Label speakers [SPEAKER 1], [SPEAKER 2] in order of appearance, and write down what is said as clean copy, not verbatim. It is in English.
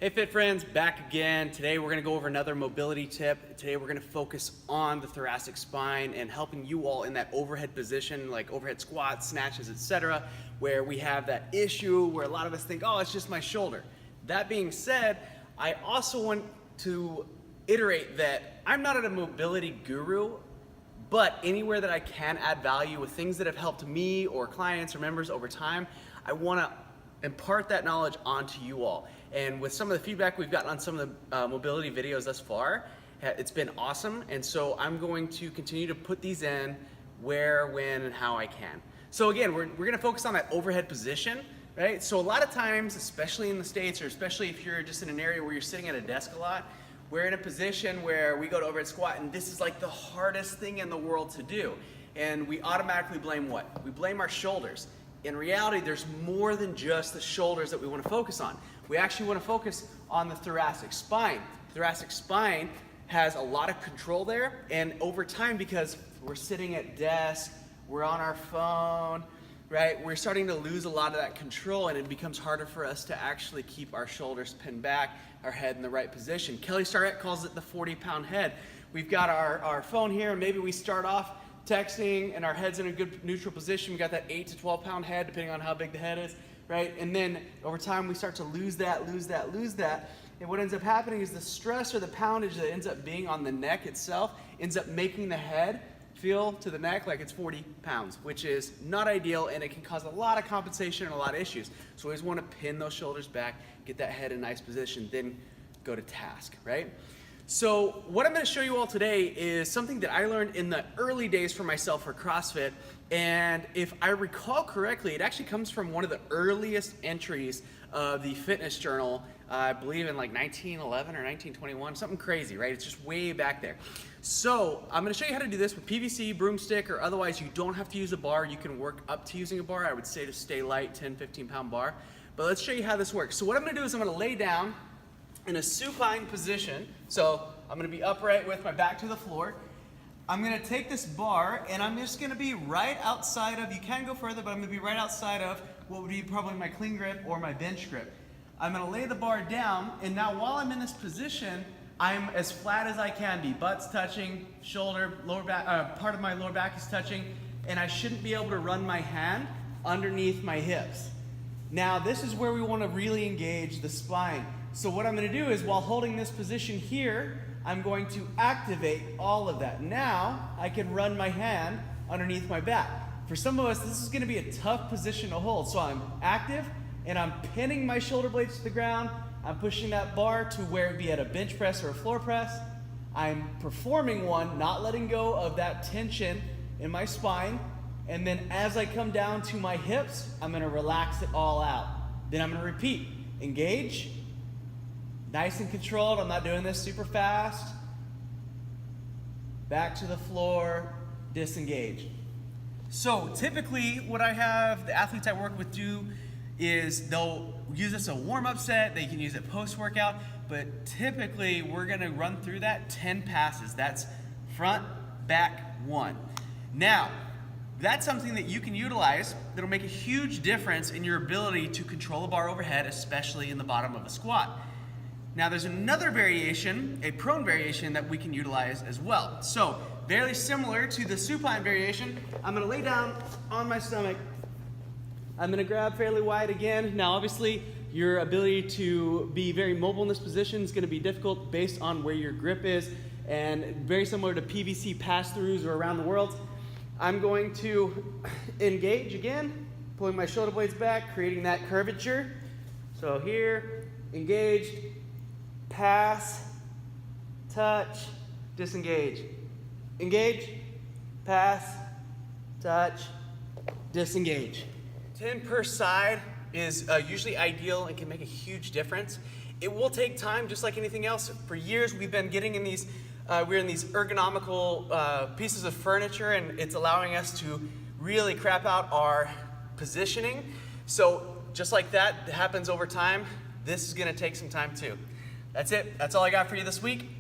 [SPEAKER 1] Hey Fit Friends, back again. Today we're going to go over another mobility tip. Today we're going to focus on the thoracic spine and helping you all in that overhead position, like overhead squats, snatches, etc., where we have that issue where a lot of us think, oh, it's just my shoulder. That being said, I also want to iterate that I'm not a mobility guru, but anywhere that I can add value with things that have helped me or clients or members over time, I want to impart that knowledge onto you all. And with some of the feedback we've gotten on some of the mobility videos thus far, it's been awesome. And so I'm going to continue to put these in where, when, and how I can. So again, we're going to focus on that overhead position, right? So a lot of times, especially in the States, or especially if you're just in an area where you're sitting at a desk a lot, we're in a position where we go to overhead squat and this is like the hardest thing in the world to do. And we automatically blame what? We blame our shoulders. In reality, there's more than just the shoulders that we want to focus on. We actually want to focus on the thoracic spine. The thoracic spine has a lot of control there, and over time, because we're sitting at desk, we're on our phone, right? We're starting to lose a lot of that control, and it becomes harder for us to actually keep our shoulders pinned back, our head in the right position. Kelly Starrett calls it the 40-pound head. We've got our phone here, and maybe we start off texting and our head's in a good neutral position. We got that 8 to 12 pound head, depending on how big the head is, right? And then over time we start to lose that. And what ends up happening is the stress or the poundage that ends up being on the neck itself ends up making the head feel to the neck like it's 40 pounds, which is not ideal, and it can cause a lot of compensation and a lot of issues. So we always want to pin those shoulders back, get that head in a nice position, then go to task, right? So what I'm going to show you all today is something that I learned in the early days for myself for CrossFit, and if I recall correctly, it actually comes from one of the earliest entries of the fitness journal, I believe in like 1911 or 1921, something crazy, right? It's just way back there. So I'm going to show you how to do this with PVC, broomstick, or otherwise you don't have to use a bar. You can work up to using a bar. I would say to stay light, 10, 15 pound bar. But let's show you how this works. So what I'm going to do is I'm going to lay down in a supine position. So I'm going to be upright with my back to the floor. I'm going to take this bar and I'm just going to be right outside of, you can go further, but I'm going to be right outside of what would be probably my clean grip or my bench grip. I'm going to lay the bar down, and now while I'm in this position, I'm as flat as I can be. Butt's touching, shoulder, lower back, part of my lower back is touching, and I shouldn't be able to run my hand underneath my hips. Now this is where we want to really engage the spine. So what I'm going to do is, while holding this position here, I'm going to activate all of that. Now I can run my hand underneath my back. For some of us, this is going to be a tough position to hold. So I'm active and I'm pinning my shoulder blades to the ground. I'm pushing that bar to where it'd be at a bench press or a floor press. I'm performing one, not letting go of that tension in my spine. And then as I come down to my hips, I'm going to relax it all out. Then I'm going to repeat. Engage. Nice and controlled. I'm not doing this super fast. Back to the floor, disengage. So typically what I have the athletes I work with do is they'll use this as a warm-up set. They can use it post-workout, but typically we're gonna run through that 10 passes. That's front, back, one. Now, that's something that you can utilize that'll make a huge difference in your ability to control a bar overhead, especially in the bottom of a squat. Now there's another variation, a prone variation, that we can utilize as well. So very similar to the supine variation, I'm going to lay down on my stomach. I'm going to grab fairly wide again. Now obviously your ability to be very mobile in this position is going to be difficult based on where your grip is, and very similar to PVC pass-throughs or around the world. I'm going to engage again, pulling my shoulder blades back, creating that curvature. So here, engaged. Pass, touch, disengage. Engage, pass, touch, disengage. 10 per side is usually ideal and can make a huge difference. It will take time, just like anything else. For years we've been getting in these, we're in these ergonomical pieces of furniture, and it's allowing us to really crap out our positioning. So just like that happens over time, this is gonna take some time too. That's it. That's all I got for you this week.